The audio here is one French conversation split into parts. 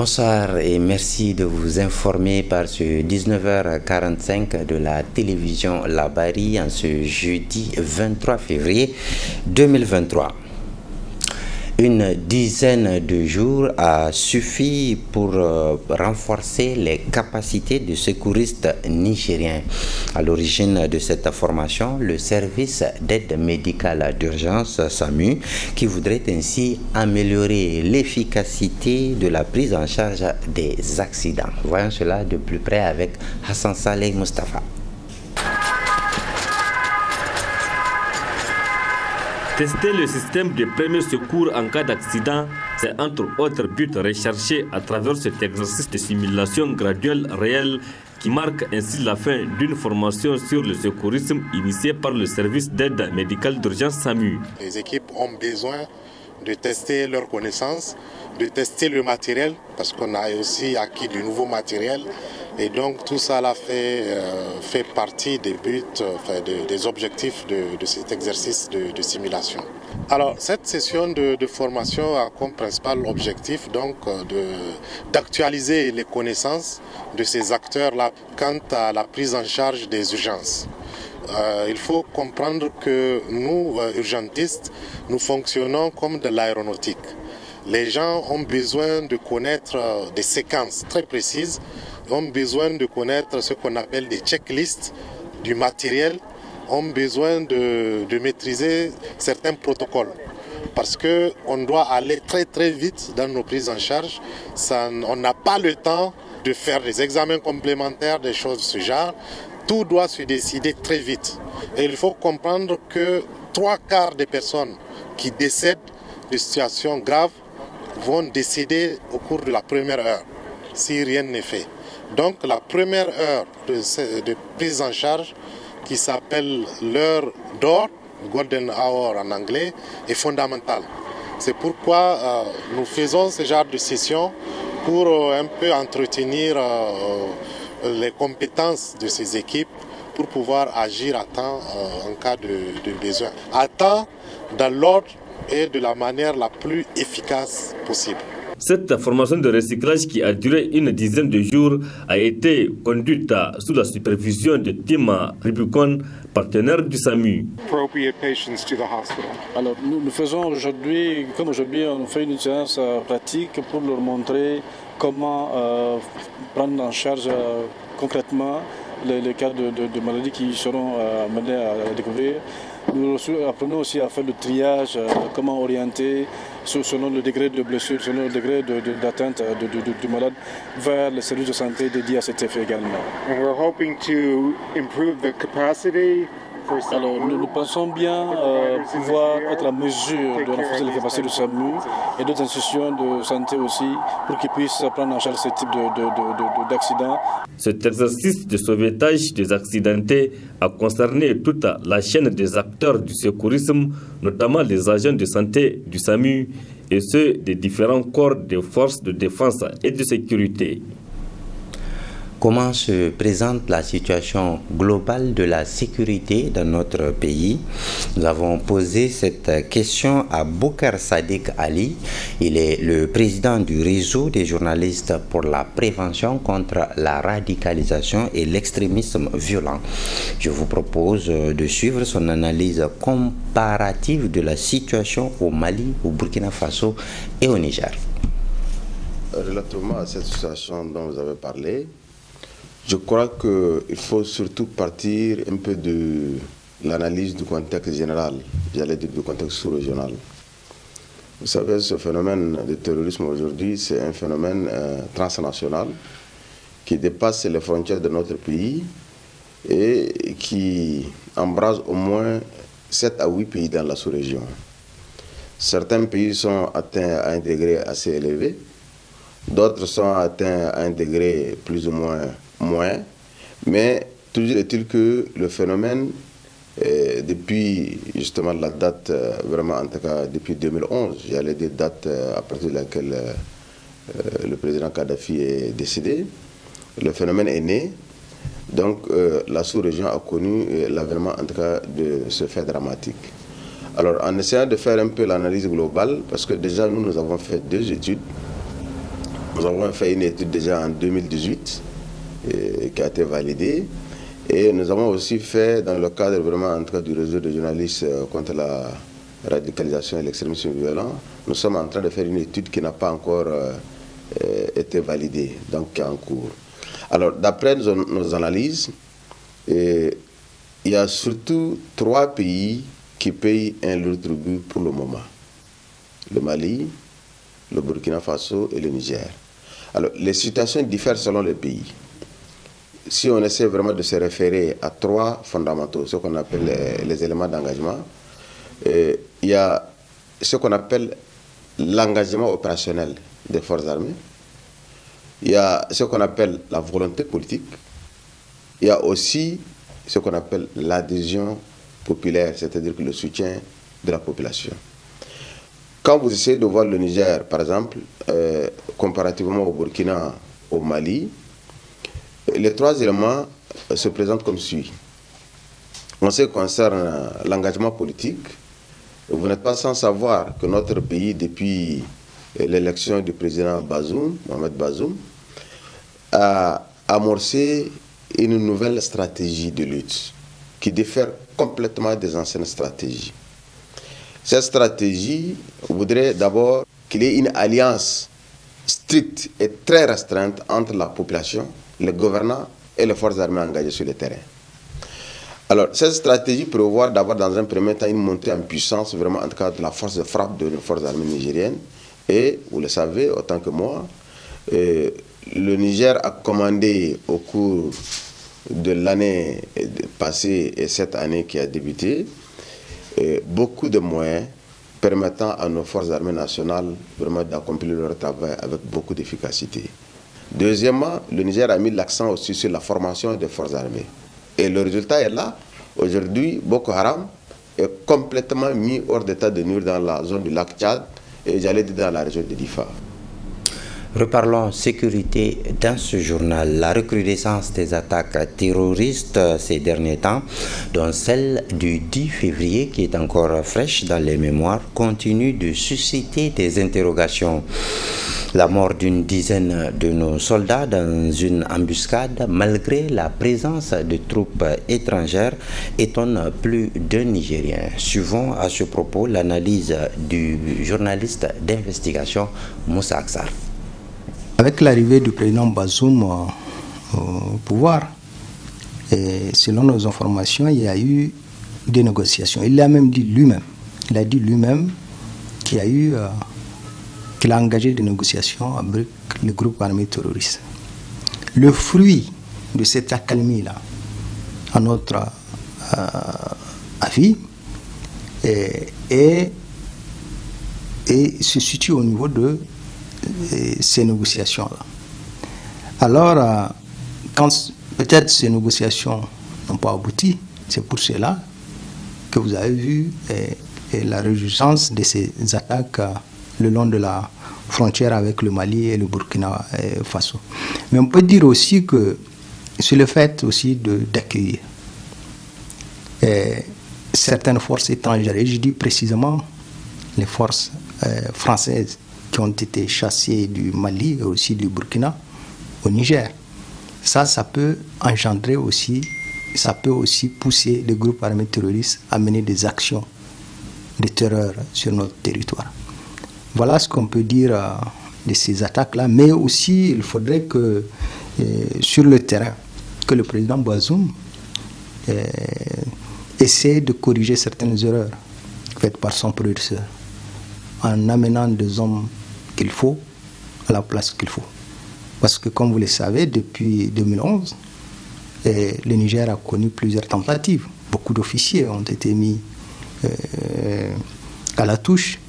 Bonsoir et merci de vous informer par ce 19h45 de la télévision La Barry en ce jeudi 23 février 2023. Une dizaine de jours a suffi pour renforcer les capacités de secouristes nigériens. À l'origine de cette formation, le service d'aide médicale d'urgence SAMU, qui voudrait ainsi améliorer l'efficacité de la prise en charge des accidents. Voyons cela de plus près avec Hassan Saleh Mustafa. Tester le système de premier secours en cas d'accident, c'est entre autres buts recherchés à travers cet exercice de simulation graduelle réelle qui marque ainsi la fin d'une formation sur le secourisme initiée par le service d'aide médicale d'urgence SAMU. Les équipes ont besoin de tester leurs connaissances, de tester le matériel, parce qu'on a aussi acquis du nouveau matériel. Et donc tout ça là fait partie des buts, des objectifs de cet exercice de simulation. Alors cette session de formation a comme principal objectif donc d'actualiser les connaissances de ces acteurs-là quant à la prise en charge des urgences. Il faut comprendre que nous, urgentistes, nous fonctionnons comme de l'aéronautique. Les gens ont besoin de connaître des séquences très précises, ont besoin de connaître ce qu'on appelle des checklists du matériel, ont besoin de maîtriser certains protocoles. Parce qu'on doit aller très très vite dans nos prises en charge. On n'a pas le temps de faire des examens complémentaires, des choses de ce genre. Tout doit se décider très vite. Et il faut comprendre que 3/4 des personnes qui décèdent de situations graves vont décéder au cours de la première heure, si rien n'est fait. Donc la première heure de prise en charge, qui s'appelle l'heure d'or, golden hour en anglais, est fondamentale. C'est pourquoi nous faisons ce genre de session pour un peu entretenir les compétences de ces équipes pour pouvoir agir à temps en cas de besoin. À temps, dans l'ordre et de la manière la plus efficace possible. Cette formation de recyclage qui a duré une dizaine de jours a été conduite sous la supervision de Tima Rubicon, partenaire du SAMU. Alors nous faisons aujourd'hui, comme aujourd'hui, on fait une séance pratique pour leur montrer comment prendre en charge concrètement les cas de maladies qui seront menés à découvrir. Nous apprenons aussi à faire le triage, comment orienter selon le degré de blessure, selon le degré d'atteinte du malade vers les services de santé dédiés à cet effet également. Alors nous pensons bien pouvoir être à mesure de renforcer les capacités du SAMU et d'autres institutions de santé aussi pour qu'ils puissent prendre en charge ce type d'accident. Cet exercice de sauvetage des accidentés a concerné toute la chaîne des acteurs du secourisme, notamment les agents de santé du SAMU et ceux des différents corps des forces de défense et de sécurité. Comment se présente la situation globale de la sécurité dans notre pays? Nous avons posé cette question à Boukar Sadiq Ali. Il est le président du réseau des journalistes pour la prévention contre la radicalisation et l'extrémisme violent. Je vous propose de suivre son analyse comparative de la situation au Mali, au Burkina Faso et au Niger. Relativement à cette situation dont vous avez parlé, je crois qu'il faut surtout partir un peu de l'analyse du contexte général, j'allais dire du contexte sous-régional. Vous savez, ce phénomène de terrorisme aujourd'hui, c'est un phénomène transnational qui dépasse les frontières de notre pays et qui embrase au moins 7 à 8 pays dans la sous-région. Certains pays sont atteints à un degré assez élevé, d'autres sont atteints à un degré plus ou moins, mais toujours est-il que le phénomène, depuis justement la date, vraiment en tout cas depuis 2011, j'allais dire date à partir de laquelle le président Kadhafi est décédé, le phénomène est né. Donc la sous-région a connu l'avènement en tout cas de ce fait dramatique. Alors en essayant de faire un peu l'analyse globale, parce que déjà nous avons fait 2 études. Nous avons fait une étude déjà en 2018 qui a été validée. Et nous avons aussi fait, dans le cadre vraiment en tout cas, du réseau de journalistes contre la radicalisation et l'extrémisme violent, nous sommes en train de faire une étude qui n'a pas encore été validée, donc qui est en cours. Alors, d'après nos analyses, il y a surtout 3 pays qui payent un lourd tribut pour le moment. Le Mali, le Burkina Faso et le Niger. Alors, les situations diffèrent selon les pays. Si on essaie vraiment de se référer à 3 fondamentaux, ce qu'on appelle les éléments d'engagement, il y a ce qu'on appelle l'engagement opérationnel des forces armées, il y a ce qu'on appelle la volonté politique, il y a aussi ce qu'on appelle l'adhésion populaire, c'est-à-dire que le soutien de la population. Quand vous essayez de voir le Niger, par exemple, comparativement au Burkina, au Mali, les 3 éléments se présentent comme suit. En ce qui concerne l'engagement politique, vous n'êtes pas sans savoir que notre pays, depuis l'élection du président Bazoum, Mohamed Bazoum, a amorcé une nouvelle stratégie de lutte qui diffère complètement des anciennes stratégies. Cette stratégie voudrait d'abord qu'il y ait une alliance stricte et très restreinte entre la population, les gouvernants et les forces armées engagées sur le terrain. Alors, cette stratégie prévoit d'abord dans un premier temps une montée en puissance, vraiment en tout cas de la force de frappe de nos forces armées nigériennes. Et, vous le savez, autant que moi, le Niger a commandé au cours de l'année passée et cette année qui a débuté, beaucoup de moyens permettant à nos forces armées nationales vraiment d'accomplir leur travail avec beaucoup d'efficacité. Deuxièmement, le Niger a mis l'accent aussi sur la formation des forces armées. Et le résultat est là. Aujourd'hui, Boko Haram est complètement mis hors d'état de nuire dans la zone du lac Tchad et j'allais dire dans la région de Difa. Reparlons sécurité dans ce journal. La recrudescence des attaques terroristes ces derniers temps, dont celle du 10 février qui est encore fraîche dans les mémoires, continue de susciter des interrogations. La mort d'une dizaine de nos soldats dans une embuscade, malgré la présence de troupes étrangères, étonne plus d'un Nigérien. Suivons à ce propos l'analyse du journaliste d'investigation Moussa Aksar. Avec l'arrivée du président Bazoum au pouvoir, et selon nos informations, il y a eu des négociations. Il l'a même dit lui-même. Il a dit lui-même qu'il a engagé des négociations avec le groupe armé terroriste. Le fruit de cette accalmie-là, à notre avis, se situe au niveau de ces négociations-là. Alors, quand peut-être ces négociations n'ont pas abouti, c'est pour cela que vous avez vu la résurgence de ces attaques le long de la frontière avec le Mali et le Burkina Faso. Mais on peut dire aussi que c'est le fait aussi d'accueillir certaines forces étrangères, et je dis précisément les forces françaises qui ont été chassées du Mali et aussi du Burkina au Niger. Ça peut engendrer aussi, ça peut aussi pousser les groupes armés terroristes à mener des actions de terreur sur notre territoire. Voilà ce qu'on peut dire de ces attaques-là, mais aussi il faudrait que sur le terrain, que le président Bazoum essaie de corriger certaines erreurs faites par son prédécesseur en amenant des hommes qu'il faut à la place qu'il faut. Parce que comme vous le savez, depuis 2011, le Niger a connu plusieurs tentatives. Beaucoup d'officiers ont été mis à la touche,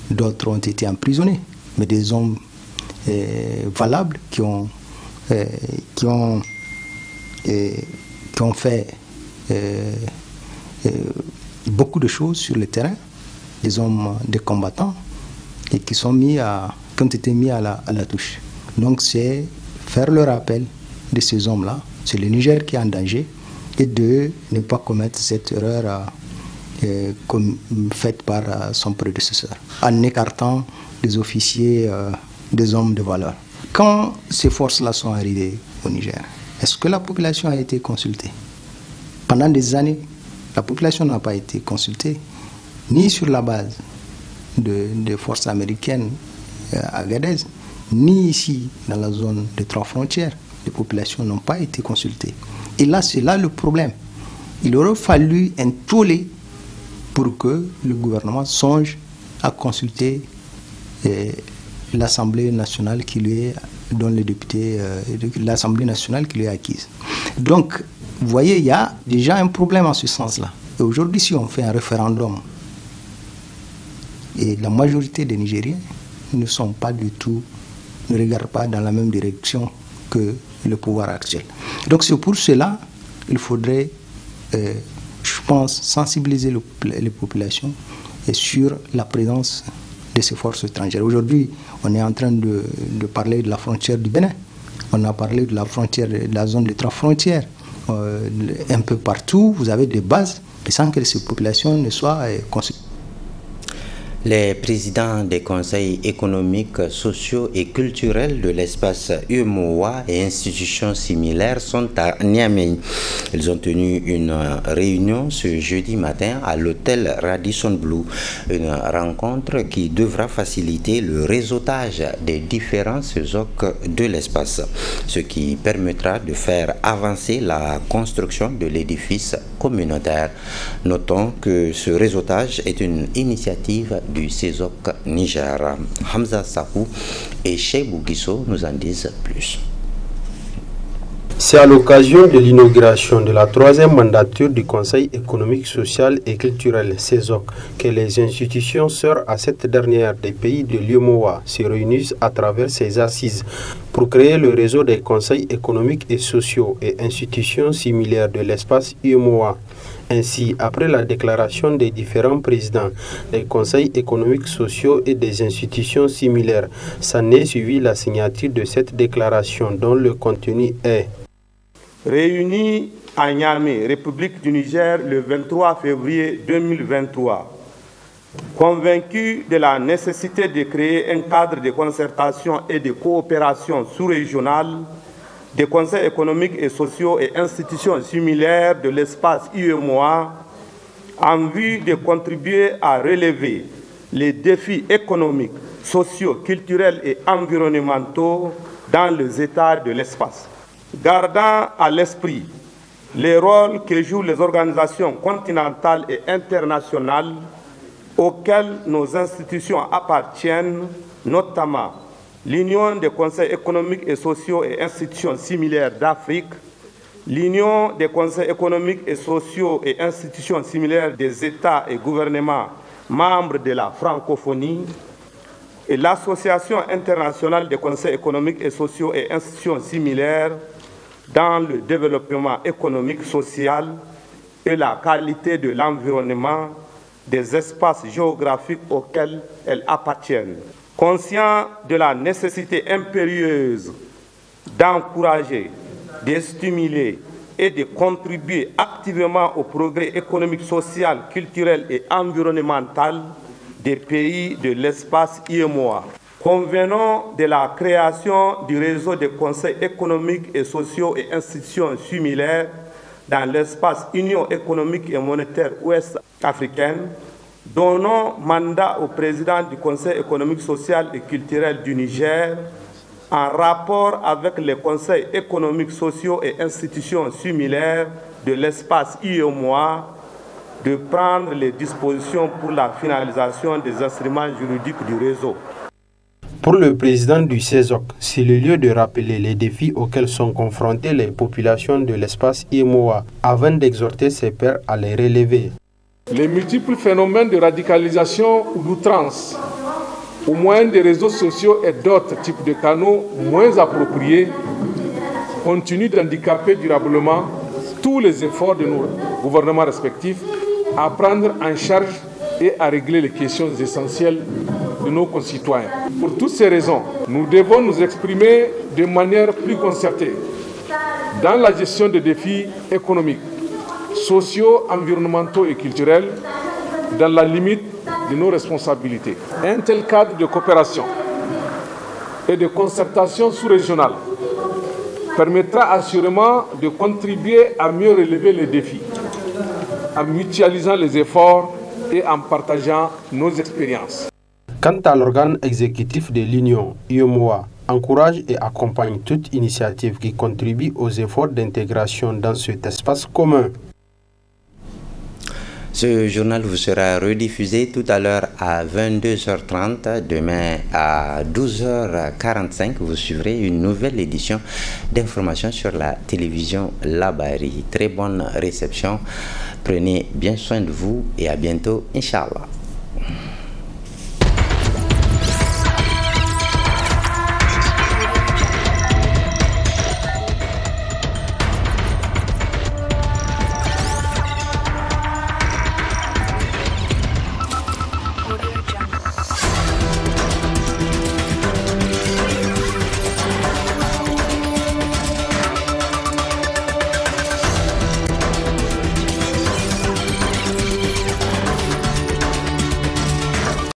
d'autres ont été emprisonnés, mais des hommes valables qui ont fait beaucoup de choses sur le terrain, des hommes, des combattants, et qui ont été mis à la touche. Donc c'est faire le rappel de ces hommes-là, c'est le Niger qui est en danger, et de ne pas commettre cette erreur faite par son prédécesseur, en écartant des officiers, des hommes de valeur. quand ces forces-là sont arrivées au Niger, est-ce que la population a été consultée? Pendant des années, la population n'a pas été consultée, ni sur la base des forces américaines à Agadez, ni ici dans la zone des 3 frontières. Les populations n'ont pas été consultées. Et là, c'est là le problème. Il aurait fallu un tollé pour que le gouvernement songe à consulter l'Assemblée nationale qui lui est, dont les députés, l'Assemblée nationale qui lui est acquise. Donc, vous voyez, il y a déjà un problème en ce sens-là. Et aujourd'hui, si on fait un référendum, et la majorité des Nigériens ne sont pas du tout, ne regardent pas dans la même direction que le pouvoir actuel. Donc c'est pour cela qu'il faudrait, je pense, sensibiliser les populations sur la présence de ces forces étrangères. Aujourd'hui, on est en train de parler de la frontière du Bénin. On a parlé de la frontière, de la zone des 3 frontières. Un peu partout, vous avez des bases, mais sans que ces populations ne soient consultées. Les présidents des conseils économiques, sociaux et culturels de l'espace UEMOA et institutions similaires sont à Niamey. Ils ont tenu une réunion ce jeudi matin à l'hôtel Radisson Blu, une rencontre qui devra faciliter le réseautage des différents CESOC de l'espace, ce qui permettra de faire avancer la construction de l'édifice communautaire. Notons que ce réseautage est une initiative du CESOC Niger. Hamza Sakou et Cheibou Guisso nous en disent plus. C'est à l'occasion de l'inauguration de la 3e mandature du Conseil économique, social et culturel CESOC que les institutions sœurs à cette dernière des pays de l'UEMOA se réunissent à travers ces assises pour créer le réseau des conseils économiques et sociaux et institutions similaires de l'espace UEMOA. Ainsi, après la déclaration des différents présidents des conseils économiques, sociaux et des institutions similaires, s'en est suivi la signature de cette déclaration dont le contenu est: réunis à Niamey, République du Niger, le 23 février 2023, convaincus de la nécessité de créer un cadre de concertation et de coopération sous-régionale des conseils économiques et sociaux et institutions similaires de l'espace UEMOA en vue de contribuer à relever les défis économiques, sociaux, culturels et environnementaux dans les États de l'espace. Gardant à l'esprit les rôles que jouent les organisations continentales et internationales auxquelles nos institutions appartiennent, notamment l'Union des conseils économiques et sociaux et institutions similaires d'Afrique, l'Union des conseils économiques et sociaux et institutions similaires des États et gouvernements membres de la francophonie, et l'Association internationale des conseils économiques et sociaux et institutions similaires dans le développement économique, social et la qualité de l'environnement des espaces géographiques auxquels elles appartiennent. Conscient de la nécessité impérieuse d'encourager, de stimuler et de contribuer activement au progrès économique, social, culturel et environnemental des pays de l'espace UEMOA. Convenons de la création du réseau des conseils économiques et sociaux et institutions similaires dans l'espace Union économique et monétaire ouest-africaine. Donnons mandat au président du Conseil économique, social et culturel du Niger, en rapport avec les conseils économiques, sociaux et institutions similaires de l'espace UEMOA, de prendre les dispositions pour la finalisation des instruments juridiques du réseau. Pour le président du CESOC, c'est le lieu de rappeler les défis auxquels sont confrontées les populations de l'espace UEMOA avant d'exhorter ses pairs à les relever. Les multiples phénomènes de radicalisation ou d'outrance, au moyen des réseaux sociaux et d'autres types de canaux moins appropriés, continuent d'handicaper durablement tous les efforts de nos gouvernements respectifs à prendre en charge et à régler les questions essentielles de nos concitoyens. Pour toutes ces raisons, nous devons nous exprimer de manière plus concertée dans la gestion des défis économiques, sociaux, environnementaux et culturels, dans la limite de nos responsabilités. Un tel cadre de coopération et de concertation sous-régionale permettra assurément de contribuer à mieux relever les défis, en mutualisant les efforts et en partageant nos expériences. Quant à l'organe exécutif de l'Union, UEMOA encourage et accompagne toute initiative qui contribue aux efforts d'intégration dans cet espace commun. Ce journal vous sera rediffusé tout à l'heure à 22h30. Demain à 12h45, vous suivrez une nouvelle édition d'informations sur la télévision Labari. Très bonne réception. Prenez bien soin de vous et à bientôt, Inch'Allah.